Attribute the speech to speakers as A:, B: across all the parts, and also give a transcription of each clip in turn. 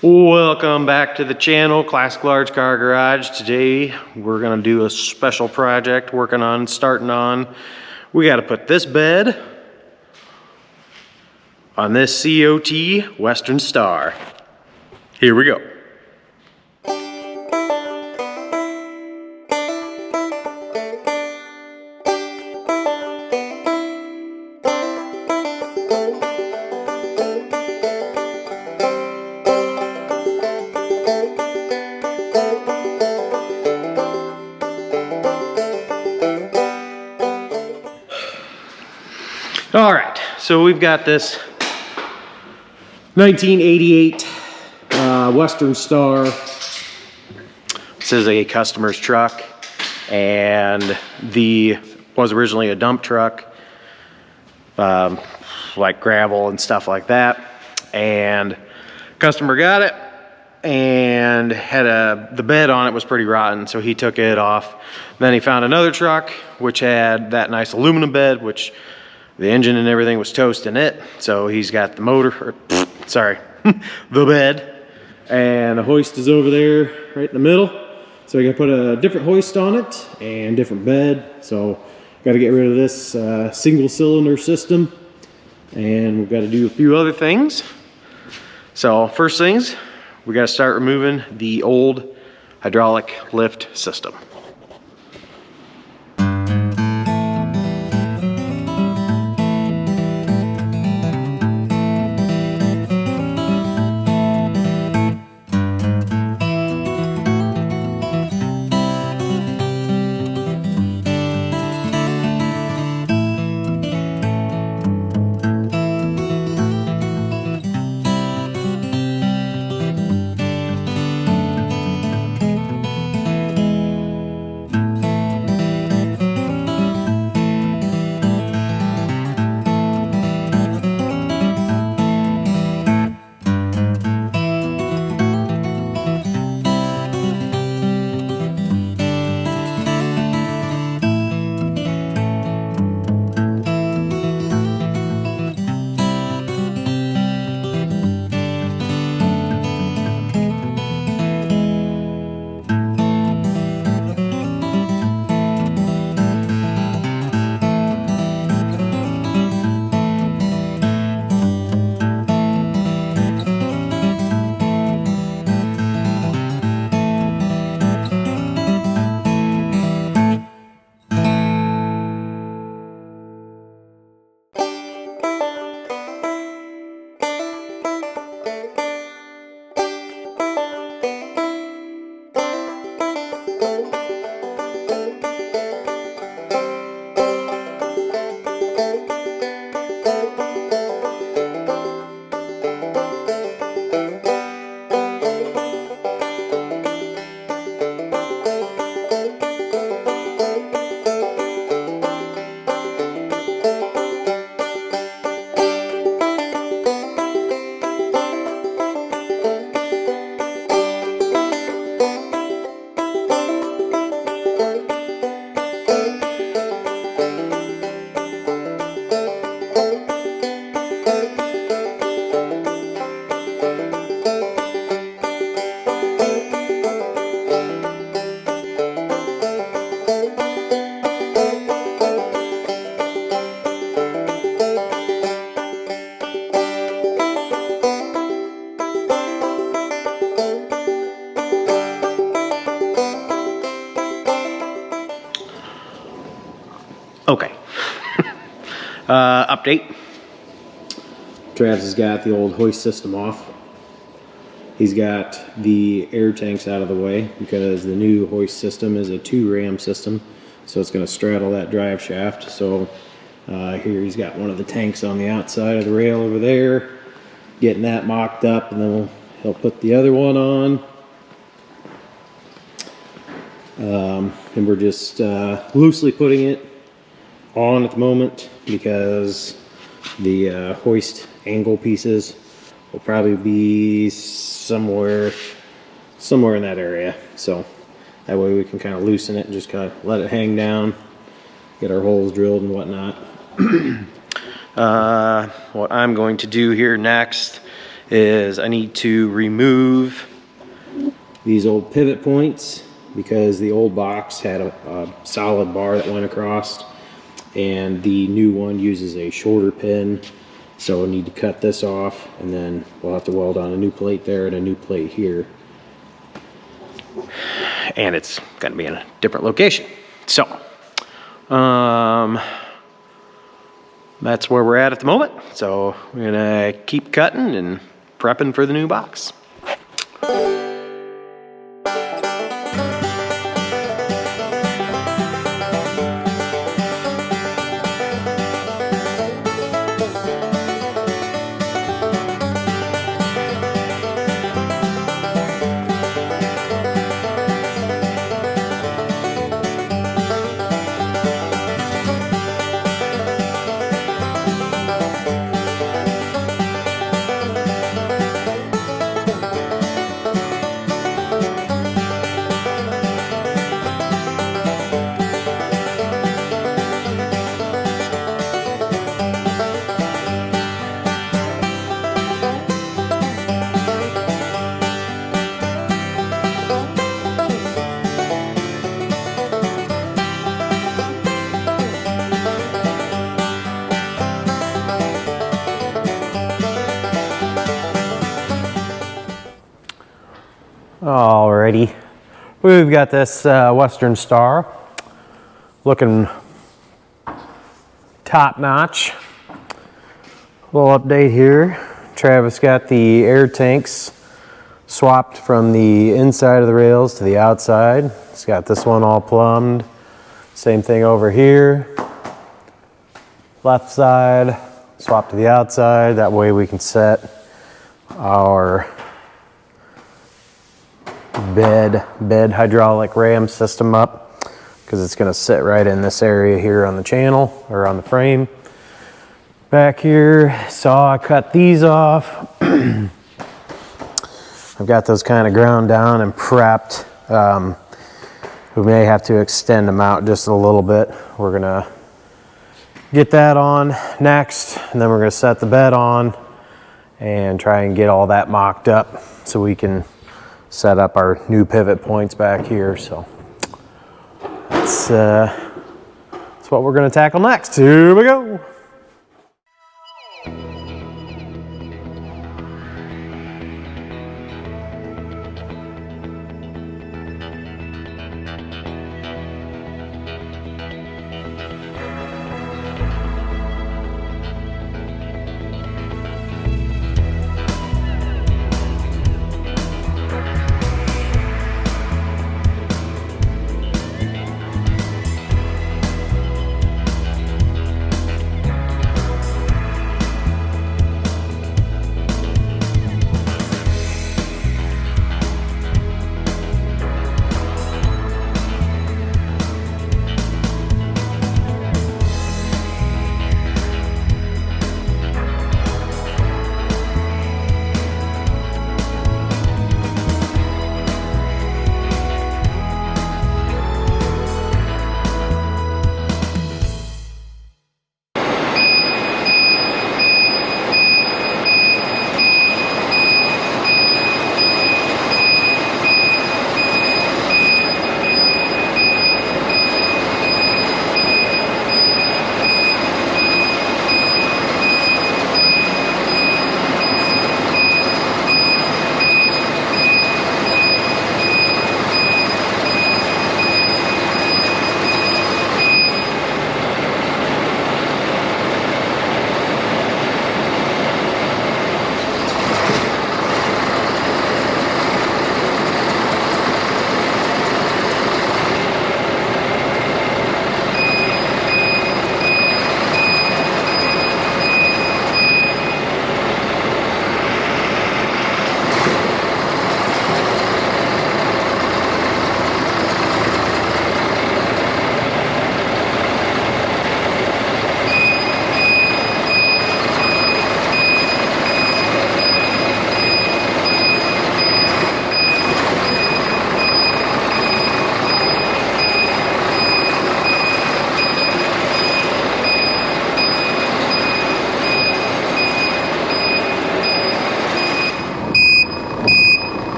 A: Welcome back to the channel, Classic Large Car Garage. Today we're gonna do a special project, starting on. We gotta put this bed on this COT Western Star. Here we go. All right, so we've got this 1988 Western Star. This is a customer's truck, and was originally a dump truck, like gravel and stuff like that. And customer got it and had the bed on it was pretty rotten, so he took it off. Then he found another truck which had that nice aluminum bed, which the engine and everything was toasting it. So he's got the motor, the bed, and the hoist is over there right in the middle. So we gotta put a different hoist on it and different bed. So gotta get rid of this single cylinder system, and we've got to do a few other things. So first things, we gotta start removing the old hydraulic lift system. Okay. Update. Travis has got the old hoist system off. He's got the air tanks out of the way because the new hoist system is a 2-ram system, so it's going to straddle that drive shaft. So here he's got one of the tanks on the outside of the rail over there, getting that mocked up, and then he'll put the other one on. And we're just loosely putting it on at the moment because the hoist angle pieces will probably be somewhere in that area. So that way we can kind of loosen it and just kind of let it hang down, get our holes drilled and whatnot. What I'm going to do here next is I need to remove these old pivot points because the old box had a solid bar that went across, and the new one uses a shorter pin. So I need to cut this off, and then we'll have to weld on a new plate there and a new plate here. And it's going to be in a different location. So that's where we're at the moment. So we're going to keep cutting and prepping for the new box. Alrighty, we've got this Western Star looking top notch. Little update here. Travis got the air tanks swapped from the inside of the rails to the outside. He's got this one all plumbed. Same thing over here. Left side, swap to the outside. That way we can set our bed hydraulic ram system up, because it's going to sit right in this area here on the channel or on the frame. Back here, saw I cut these off. I've got those kind of ground down and prepped. We may have to extend them out just a little bit. We're gonna get that on next, and then we're gonna set the bed on and try and get all that mocked up so we can set up our new pivot points back here. So that's what we're gonna tackle next. Here we go.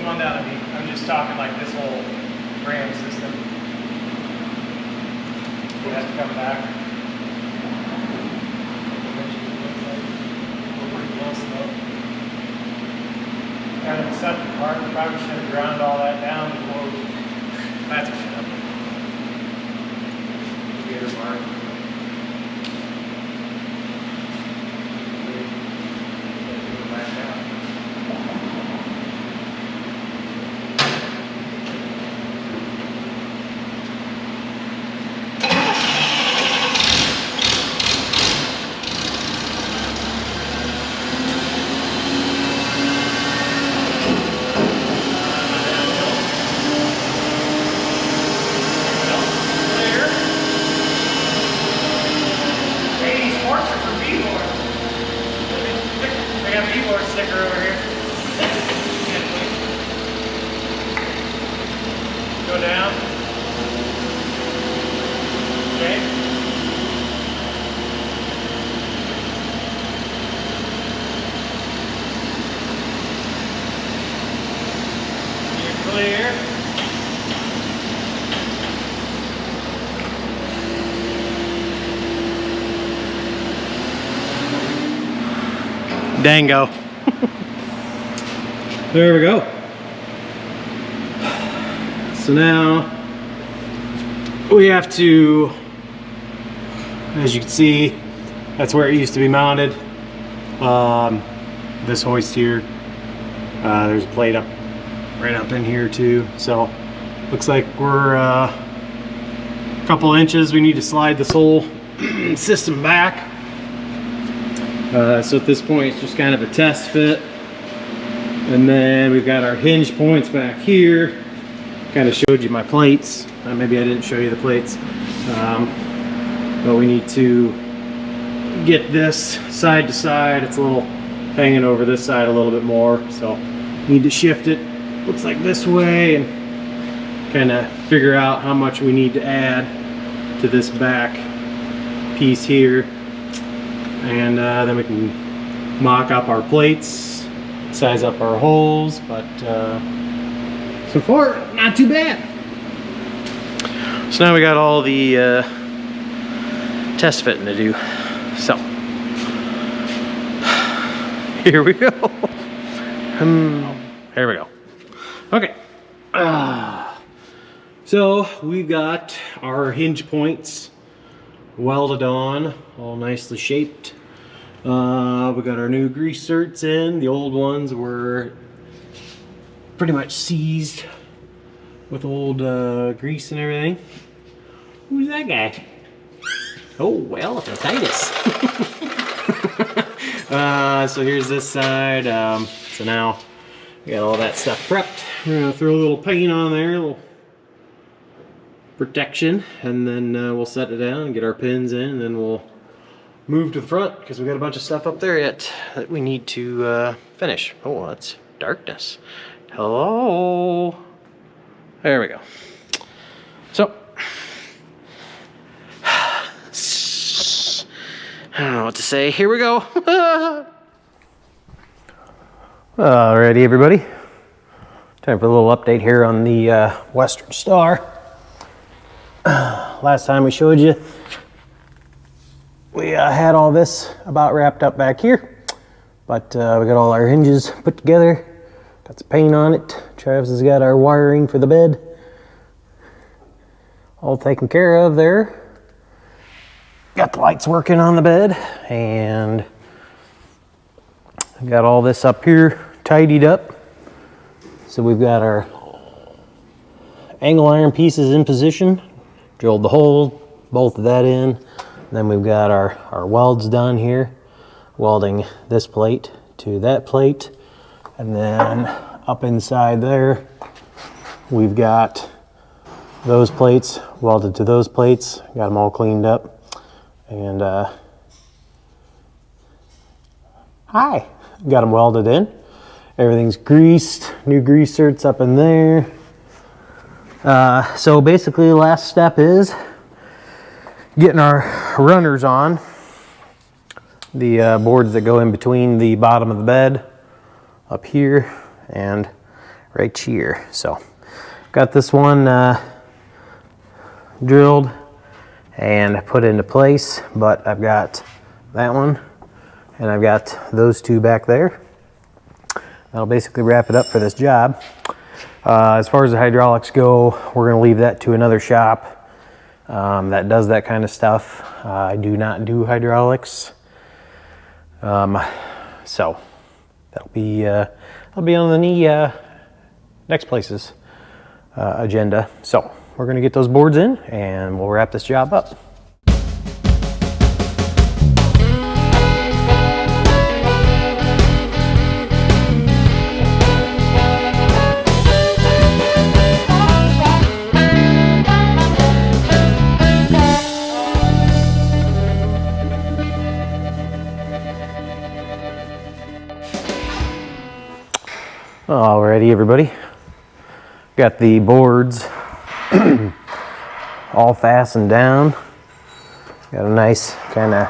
A: Come on down to me. I'm just talking like this whole ram system. We have to come back. We're pretty close though. Kind of a septic part. We probably should have ground all that down before we. That's a shit. Gator mark. Sticker over here. Go down. Okay. You're clear. Dango. There we go. So now we have to, as you can see, that's where it used to be mounted. This hoist here, there's a plate up right up in here too. So looks like we're a couple inches. We need to slide this whole system back. So at this point it's just kind of a test fit. And then we've got our hinge points back here. Kind of showed you my plates. Maybe I didn't show you the plates. But we need to get this side to side. It's a little hanging over this side a little bit more. So need to shift it, looks like this way, and kind of figure out how much we need to add to this back piece here. And then we can mock up our plates, size up our holes, but so far not too bad. So now we got all the test fitting to do. So here we go. Here we go. Okay. So we've got our hinge points welded on, all nicely shaped. We got our new grease certs in. The old ones were pretty much seized with old grease and everything. Who's that guy? Oh, elephantitis. So here's this side. So now we got all that stuff prepped. We're gonna throw a little paint on there, a little protection, and then we'll set it down and get our pins in, and then we'll move to the front because we got a bunch of stuff up there yet that we need to finish. Oh, that's darkness. Hello. There we go. So I don't know what to say. Here we go. Alrighty, everybody. Time for a little update here on the Western Star. Last time we showed you, we had all this about wrapped up back here, but we got all our hinges put together, got some paint on it. Travis has got our wiring for the bed all taken care of there. Got the lights working on the bed, and got all this up here tidied up. So we've got our angle iron pieces in position, drilled the hole, bolted that in. Then we've got our welds done here, welding this plate to that plate. And then up inside there, we've got those plates welded to those plates, got them all cleaned up. And got them welded in. Everything's greased, new grease certs up in there. So basically the last step is getting our runners on, the boards that go in between the bottom of the bed up here and right here. So got this one drilled and put into place, but I've got that one and I've got those two back there. That'll basically wrap it up for this job. As far as the hydraulics go, we're going to leave that to another shop that does that kind of stuff. I do not do hydraulics, so that'll be on the next place's agenda. So we're going to get those boards in and we'll wrap this job up. Alrighty, everybody. Got the boards all fastened down. Got a nice kind of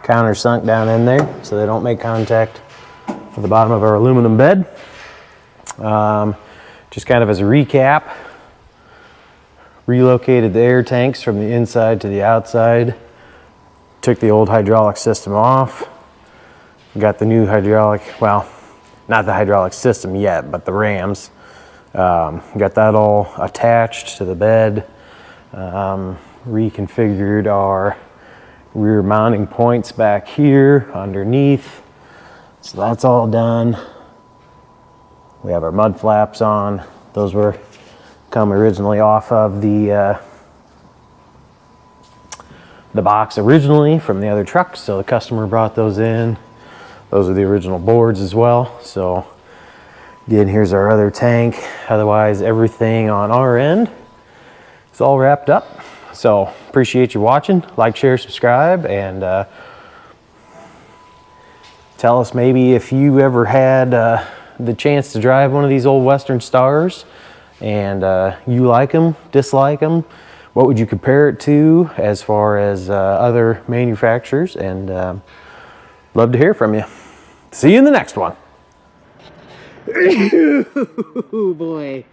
A: countersunk down in there so they don't make contact with the bottom of our aluminum bed. Just kind of as a recap, relocated the air tanks from the inside to the outside. Took the old hydraulic system off. Got the new hydraulic, well, not the hydraulic system yet, but the rams. Got that all attached to the bed. Reconfigured our rear mounting points back here underneath. So that's all done. We have our mud flaps on. Those were come originally off of the box originally from the other truck. So the customer brought those in. Those are the original boards as well. So again, here's our other tank. Otherwise, everything on our end is all wrapped up. So appreciate you watching. Like, share, subscribe, and tell us maybe if you ever had the chance to drive one of these old Western Stars and you like them, dislike them. What would you compare it to as far as other manufacturers? And love to hear from you. See you in the next one.
B: Oh boy.